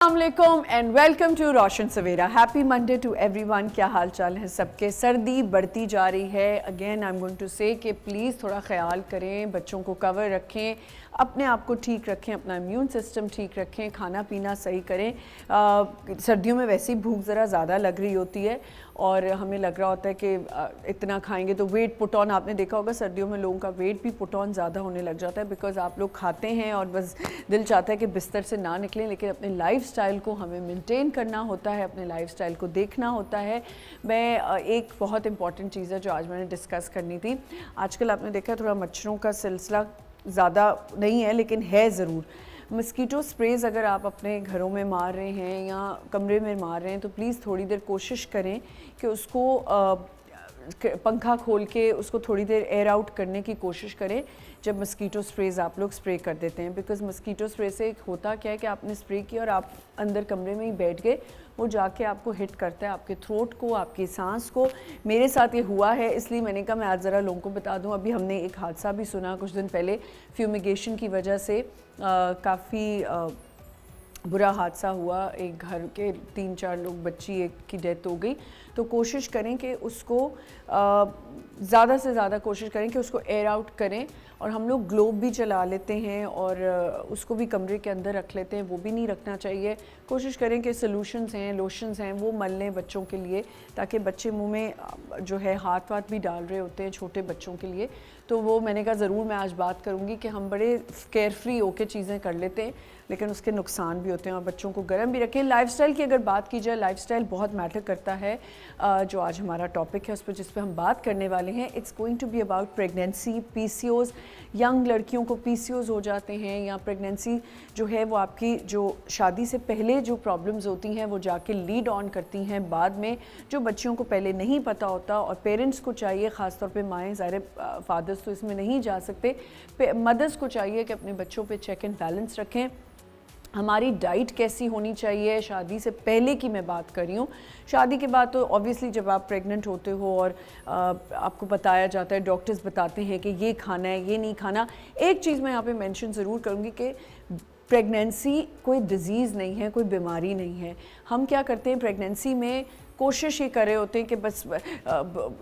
अस्सलामुअलैकुम and welcome to Roshan Savera. Happy Monday to everyone. क्या हाल चाल है सबके? सर्दी बढ़ती जा रही है। Again I am going to say कि प्लीज़ थोड़ा ख्याल करें, बच्चों को कवर रखें, अपने आप को ठीक रखें, अपना इम्यून सिस्टम ठीक रखें, खाना पीना सही करें। सर्दियों में वैसे ही भूख ज़रा ज़्यादा लग रही होती है और हमें लग रहा होता है कि इतना खाएंगे तो वेट पुट ऑन। आपने देखा होगा सर्दियों में लोगों का वेट भी पुट ऑन ज़्यादा होने लग जाता है बिकॉज़ आप लोग खाते हैं और बस दिल चाहता है कि बिस्तर से ना निकलें, लेकिन अपने लाइफस्टाइल को हमें मेंटेन करना होता है, अपने लाइफस्टाइल को देखना होता है। मैं एक बहुत इंपॉर्टेंट चीज़ है जो आज मैंने डिस्कस करनी थी। आजकल आपने देखा थोड़ा मच्छरों का सिलसिला ज़्यादा नहीं है लेकिन है ज़रूर। मस्कीटो स्प्रेज़ अगर आप अपने घरों में मार रहे हैं या कमरे में मार रहे हैं तो प्लीज़ थोड़ी देर कोशिश करें कि उसको पंखा खोल के उसको थोड़ी देर एयर आउट करने की कोशिश करें जब मस्कीटो स्प्रेज़ आप लोग स्प्रे कर देते हैं। बिकॉज़ मस्कीटो स्प्रे से होता क्या है कि आपने स्प्रे किया और आप अंदर कमरे में ही बैठ गए, वो जाके आपको हिट करता है, आपके थ्रोट को, आपकी सांस को। मेरे साथ ये हुआ है, इसलिए मैंने कहा मैं आज ज़रा लोगों को बता दूं। अभी हमने एक हादसा भी सुना कुछ दिन पहले, फ्यूमिगेशन की वजह से काफ़ी बुरा हादसा हुआ। एक घर के 3-4 लोग, बच्ची एक की डेथ हो गई। तो कोशिश करें कि उसको ज़्यादा से ज़्यादा कोशिश करें कि उसको एयर आउट करें। और हम लोग ग्लोब भी चला लेते हैं और उसको भी कमरे के अंदर रख लेते हैं, वो भी नहीं रखना चाहिए। कोशिश करें कि सॉल्यूशंस हैं, लोशंस हैं, वो मल लें बच्चों के लिए, ताकि बच्चे मुंह में जो है हाथ वाथ भी डाल रहे होते हैं छोटे बच्चों के लिए। तो वो मैंने कहा ज़रूर मैं आज बात करूँगी कि हम बड़े केयर फ्री होकर चीज़ें कर लेते हैं लेकिन उसके नुकसान भी होते हैं और बच्चों को गर्म भी रखें। लाइफस्टाइल की अगर बात की जाए, लाइफस्टाइल बहुत मैटर करता है। जो आज हमारा टॉपिक है उस पर जिस पे हम बात करने वाले हैं, it's going to be about pregnancy, PCOS. Young लड़कियों को पीसीओज़ हो जाते हैं या प्रेगनेंसी जो है वो आपकी जो शादी से पहले जो प्रॉब्लम्स होती हैं वो जाके लीड ऑन करती हैं बाद में, जो बच्चियों को पहले नहीं पता होता। और पेरेंट्स को चाहिए, ख़ासतौर पे माएँ, ज़ाहिर फादर्स तो इसमें नहीं जा सकते, मदर्स को चाहिए कि अपने बच्चों पे चेक एंड बैलेंस रखें। हमारी डाइट कैसी होनी चाहिए, शादी से पहले की मैं बात कर रही हूँ। शादी के बाद तो ऑब्वियसली जब आप प्रेग्नेंट होते हो और आपको बताया जाता है, डॉक्टर्स बताते हैं कि ये खाना है, ये नहीं खाना। एक चीज़ मैं यहाँ पे मेंशन ज़रूर करूँगी कि प्रेगनेंसी कोई डिज़ीज़ नहीं है, कोई बीमारी नहीं है। हम क्या करते हैं प्रेगनेंसी में, कोशिश ये कर रहे होते हैं कि बस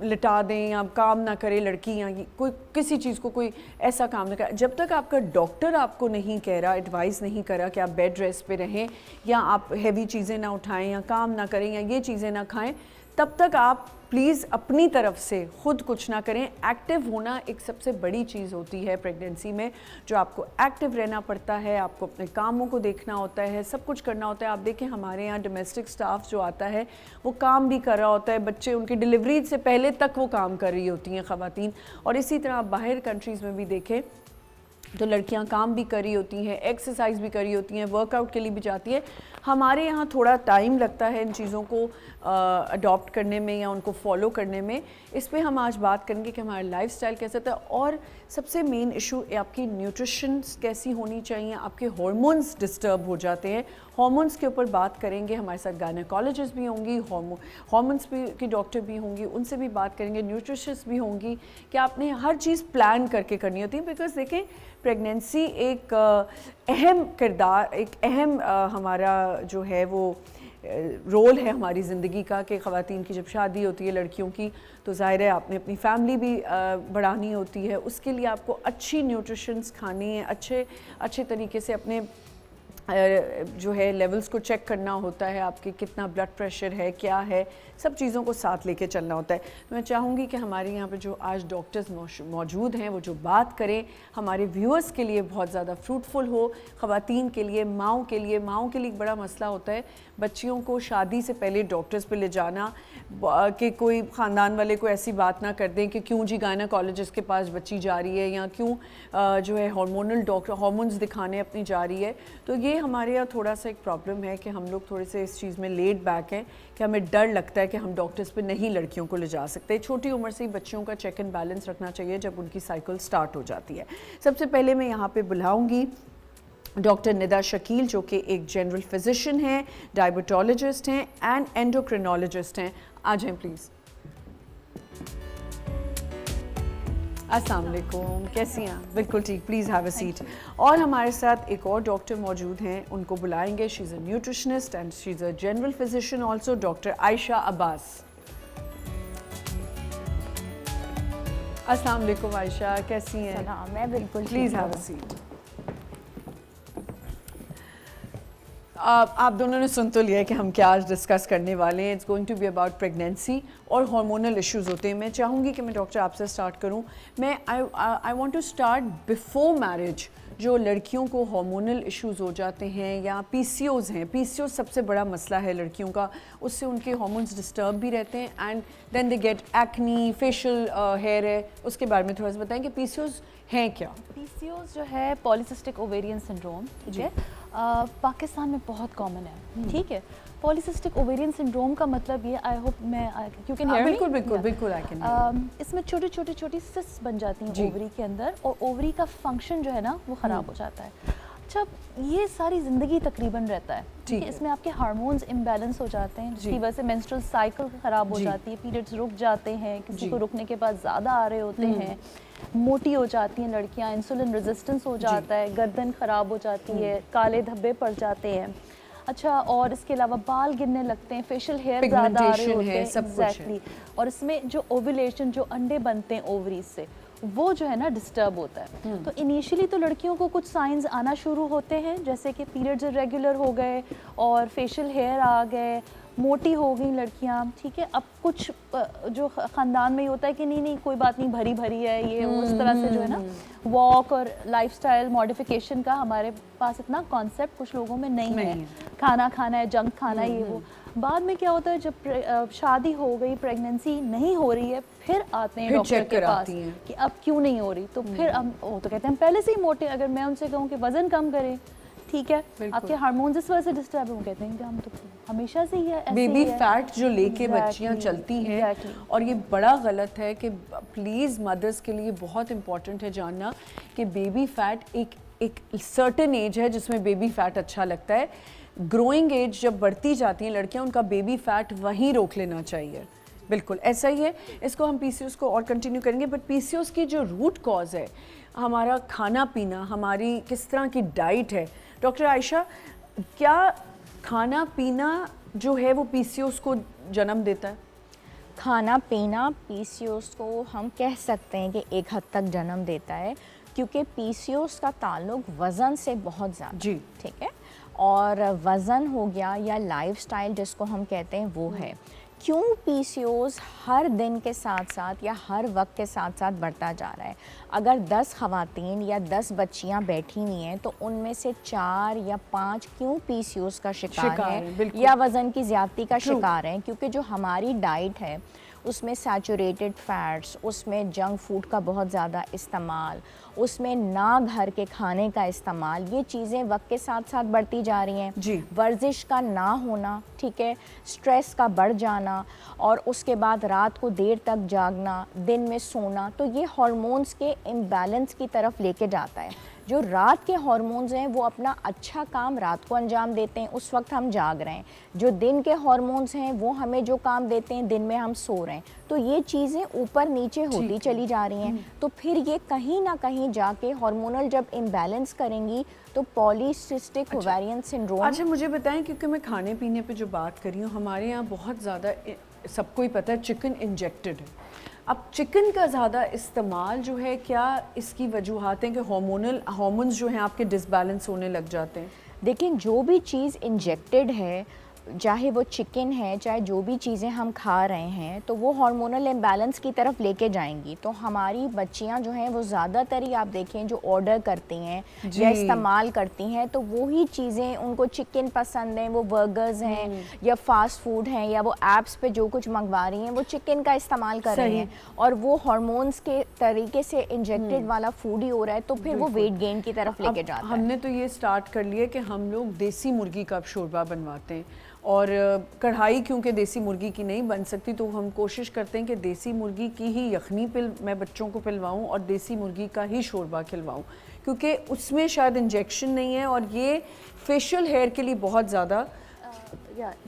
लिटा दें या काम ना करे लड़की, या कोई किसी चीज़ को कोई ऐसा काम ना करे। जब तक आपका डॉक्टर आपको नहीं कह रहा, एडवाइस नहीं कर रहा कि आप बेड रेस्ट पे रहें या आप हैवी चीज़ें ना उठाएं या काम ना करें या ये चीज़ें ना खाएं, तब तक आप प्लीज़ अपनी तरफ से ख़ुद कुछ ना करें। एक्टिव होना एक सबसे बड़ी चीज़ होती है प्रेगनेंसी में, जो आपको एक्टिव रहना पड़ता है, आपको अपने कामों को देखना होता है, सब कुछ करना होता है। आप देखें हमारे यहाँ डोमेस्टिक स्टाफ जो आता है वो काम भी कर रहा होता है, बच्चे उनकी डिलीवरी से पहले तक वो काम कर रही होती हैं ख़वातीन। और इसी तरह आप बाहर कंट्रीज़ में भी देखें तो लड़कियां काम भी कर रही होती हैं, एक्सरसाइज भी कर रही होती हैं, वर्कआउट के लिए भी जाती है। हमारे यहाँ थोड़ा टाइम लगता है इन चीज़ों को अडॉप्ट करने में या उनको फॉलो करने में। इस पे हम आज बात करेंगे कि हमारा लाइफस्टाइल कैसा था, और सबसे मेन इशू आपकी न्यूट्रिशन कैसी होनी चाहिए। आपके हार्मोन्स डिस्टर्ब हो जाते हैं, हार्मोन्स के ऊपर बात करेंगे। हमारे साथ गायनेकोलॉजिस्ट भी होंगी, हार्मोन्स भी की डॉक्टर भी होंगी, उनसे भी बात करेंगे। न्यूट्रिशनिस्ट भी होंगी कि आपने हर चीज़ प्लान करके करनी होती है। बिकॉज देखें प्रेगनेंसी एक अहम किरदार, एक अहम हमारा जो है वो रोल है हमारी ज़िंदगी का, कि ख़वातीन की जब शादी होती है लड़कियों की तो ज़ाहिर है आपने अपनी फैमिली भी बढ़ानी होती है। उसके लिए आपको अच्छी न्यूट्रिशंस खानी है, अच्छे तरीके से अपने जो है लेवल्स को चेक करना होता है, आपके कितना ब्लड प्रेशर है, क्या है, सब चीज़ों को साथ लेके चलना होता है। मैं चाहूँगी कि हमारे यहाँ पे जो आज डॉक्टर्स मौजूद हैं वो जो बात करें हमारे व्यूअर्स के लिए बहुत ज़्यादा फ्रूटफुल हो। ख़वातीन के लिए, माओं के लिए एक बड़ा मसला होता है बच्चियों को शादी से पहले डॉक्टर्स पे ले जाना, कि कोई ख़ानदान वाले को ऐसी बात ना कर दें कि क्यों जी गायनेकोलॉजिस्ट के पास बच्ची जा रही है या क्यों जो है हार्मोनल डॉक्टर हार्मोन्स दिखाने अपनी जा रही है। तो ये हमारे यहाँ थोड़ा सा एक प्रॉब्लम है कि हम लोग थोड़े से इस चीज़ में लेट बैक हैं कि हमें डर लगता है कि हम डॉक्टर्स पे नहीं लड़कियों को ले जा सकते। छोटी उम्र से ही बच्चियों का चेक एंड बैलेंस रखना चाहिए जब उनकी साइकिल स्टार्ट हो जाती है। सबसे पहले मैं यहाँ पे बुलाऊँगी डॉक्टर निदा शकील, जो कि एक जनरल फिजिशियन हैं, डायबिटोलॉजिस्ट हैं एंड एंडोक्रिनोलॉजिस्ट हैं। आ जाएं प्लीज़। अस्सलाम वालेकुम, कैसी हैं? बिल्कुल ठीक, प्लीज़ हैव अ सीट। और हमारे साथ एक और डॉक्टर मौजूद हैं, उनको बुलाएंगे। She is a nutritionist and she is a general physician also, doctor Ayesha Abbas. अस्सलाम वालेकुम आयशा, कैसी हैं? सलाम, मैं बिल्कुल प्लीज़ हैव अ सीट। आप दोनों ने सुन तो लिया है कि हम क्या आज डिस्कस करने वाले हैं। It's going to be about pregnancy और हार्मोनल इश्यूज होते हैं। मैं चाहूँगी कि मैं डॉक्टर आपसे स्टार्ट करूँ। मैं I want to start before marriage. जो लड़कियों को हार्मोनल इश्यूज हो जाते हैं या पीसीओज हैं, पीसीओज सबसे बड़ा मसला है लड़कियों का, उससे उनके हार्मोन्स डिस्टर्ब भी रहते हैं and then they get acne, facial hair है। उसके बारे में थोड़ा सा बताएं कि पीसीओज हैं क्या? पीसीओएस जो है पॉलीसिस्टिक ओवेरियन सिंड्रोम, ठीक है, पाकिस्तान में बहुत कॉमन है, ठीक है। पॉलीसिस्टिक ओवेरियन सिंड्रोम का मतलब ये, आई होप मैं यू कैन हियर मी, बिल्कुल बिल्कुल बिल्कुल आई कैन। इसमें छोटी छोटी छोटी सिस्ट बन जाती हैं ओवरी के अंदर और ओवरी का फंक्शन जो है ना वो ख़राब हो जाता है। अच्छा, ये सारी ज़िंदगी तकरीबन रहता है, ठीक है। इसमें आपके हार्मोन्स इम्बैलेंस हो जाते हैं, जिसकी वजह से मेंस्ट्रुअल साइकिल ख़राब हो जाती है, पीरियड्स रुक जाते हैं, किसी को रुकने के बाद ज़्यादा आ रहे होते हैं, मोटी हो जाती हैं लड़कियां, इंसुलिन रेजिस्टेंस हो जाता है, गर्दन ख़राब हो जाती है, काले धब्बे पड़ जाते हैं। अच्छा, और इसके अलावा बाल गिरने लगते हैं, फेशियल हेयर ज़्यादा आ रहे होते हैं, एग्जैक्टली। और इसमें जो ओव्यूलेशन, जो अंडे बनते हैं ओवरीज से, वो जो है ना डिस्टर्ब होता है। तो इनिशियली तो लड़कियों को कुछ साइंस आना शुरू होते हैं, जैसे कि पीरियड्स इरेगुलर हो गए और फेशियल हेयर आ गए, मोटी हो गई लड़कियां, ठीक है। अब कुछ जो ख़ानदान में ही होता है कि नहीं नहीं कोई बात नहीं, भरी भरी है ये, उस तरह से जो है ना वॉक और लाइफस्टाइल मॉडिफिकेशन का हमारे पास इतना कॉन्सेप्ट कुछ लोगों में नहीं है। खाना खाना है, जंक खाना है, ये वो। बाद में क्या होता है, जब शादी हो गई, प्रेगनेंसी नहीं हो रही है, फिर आते हैं डॉक्टर के पास कि अब क्यों नहीं हो रही। तो फिर हम वो तो कहते हैं पहले से ही मोटे, अगर मैं उनसे कहूँ कि वज़न कम करें, ठीक है, आपके हार्मोन्स इस वजह से डिस्टर्ब हो, कहते हैं कि हम तो हमेशा से ही है, बेबी फैट जो लेके बच्चियां चलती हैं। और ये बड़ा गलत है कि प्लीज़ मदर्स के लिए बहुत इंपॉर्टेंट है जानना कि बेबी फैट एक सर्टेन एज है जिसमें बेबी फैट अच्छा लगता है। ग्रोइंग एज जब बढ़ती जाती हैं लड़कियां, उनका बेबी फैट वहीं रोक लेना चाहिए। बिल्कुल ऐसा ही है। इसको हम पीसीओएस को और कंटिन्यू करेंगे, बट पीसीओएस की जो रूट कॉज है, हमारा खाना पीना, हमारी किस तरह की डाइट है। डॉक्टर आयशा, क्या खाना पीना जो है वो पीसीओएस को जन्म देता है? खाना पीना पीसीओएस को हम कह सकते हैं कि एक हद तक जन्म देता है, क्योंकि पीसीओएस का ताल्लुक वज़न से बहुत ज़्यादा, जी, ठीक है। और वज़न हो गया या लाइफस्टाइल जिसको हम कहते हैं वो है। क्यों पीसीओएस हर दिन के साथ साथ या हर वक्त के साथ साथ बढ़ता जा रहा है? अगर 10 ख़वातीन या 10 बच्चियां बैठी हुई हैं तो उनमें से 4 या 5 क्यों पीसीओएस का शिकार है या वज़न की ज़्यादती का शिकार है? क्योंकि जो हमारी डाइट है उसमें सैचुरेटेड फैट्स, उसमें जंक फूड का बहुत ज़्यादा इस्तेमाल, उसमें ना घर के खाने का इस्तेमाल, ये चीज़ें वक्त के साथ साथ बढ़ती जा रही हैं। वर्जिश का ना होना, ठीक है, स्ट्रेस का बढ़ जाना और उसके बाद रात को देर तक जागना, दिन में सोना, तो ये हार्मोन्स के इम्बैलेंस की तरफ लेके जाता है। जो रात के हार्मोन्स हैं वो अपना अच्छा काम रात को अंजाम देते हैं, उस वक्त हम जाग रहे हैं। जो दिन के हार्मोन्स हैं वो हमें जो काम देते हैं, दिन में हम सो रहे हैं। तो ये चीज़ें ऊपर नीचे होती चली जा रही हैं। तो फिर ये कहीं ना कहीं जाके हार्मोनल जब इम्बैलेंस करेंगी तो पॉलीसिस्टिक ओवेरियन सिंड्रोम। अच्छा, मुझे बताएं, क्योंकि मैं खाने पीने पे जो बात कर रही हूँ, हमारे यहाँ बहुत ज़्यादा, सबको ही पता है, चिकन इंजेक्टेड है। अब चिकन का ज़्यादा इस्तेमाल जो है, क्या इसकी वजूहात हैं कि हार्मोन्स जो हैं आपके डिसबैलेंस होने लग जाते हैं? देखिए, जो भी चीज़ इंजेक्टेड है, चाहे वो चिकन है, चाहे जो भी चीज़ें हम खा रहे हैं, तो वो हार्मोनल इम्बैलेंस की तरफ लेके जाएंगी। तो हमारी बच्चियां जो हैं वो ज़्यादातर ही आप देखें जो ऑर्डर करती हैं या इस्तेमाल करती हैं, तो वही चीज़ें उनको चिकन पसंद हैं, वो बर्गर्स हैं या फास्ट फूड हैं या वो ऐप्स पे जो कुछ मंगवा रही हैं वो चिकन का इस्तेमाल कर रही हैं और वो हार्मोन्स के तरीके से इंजेक्टेड वाला फूड ही हो रहा है। तो फिर वो वेट गेन की तरफ लेके जाता है। हमने तो ये स्टार्ट कर लिया कि हम लोग देसी मुर्गी का शोरबा बनवाते हैं और कढ़ाई क्योंकि देसी मुर्गी की नहीं बन सकती, तो हम कोशिश करते हैं कि देसी मुर्गी की ही यखनी मैं बच्चों को पिलवाऊं और देसी मुर्गी का ही शोरबा खिलवाऊं, क्योंकि उसमें शायद इंजेक्शन नहीं है और ये फेशियल हेयर के लिए बहुत ज़्यादा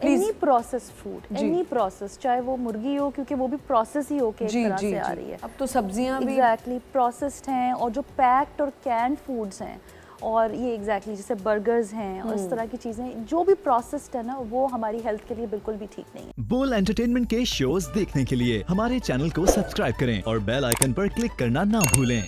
any processed food, any process, चाहे वो मुर्गी हो, क्योंकि वो भी प्रोसेस ही होके एक तरह से आ रही है। अब तो सब्जियां भी एग्जैक्टली प्रोसेस्ड हैं, और जो पैक्ड और कैंड फूड्स हैं, और ये एग्जैक्टली जैसे बर्गर्स हैं और इस तरह की चीज़ें जो भी प्रोसेस्ड है ना, वो हमारी हेल्थ के लिए बिल्कुल भी ठीक नहीं है। बोल एंटरटेनमेंट के शोज देखने के लिए हमारे चैनल को सब्सक्राइब करें और बेल आइकन पर क्लिक करना ना भूलें।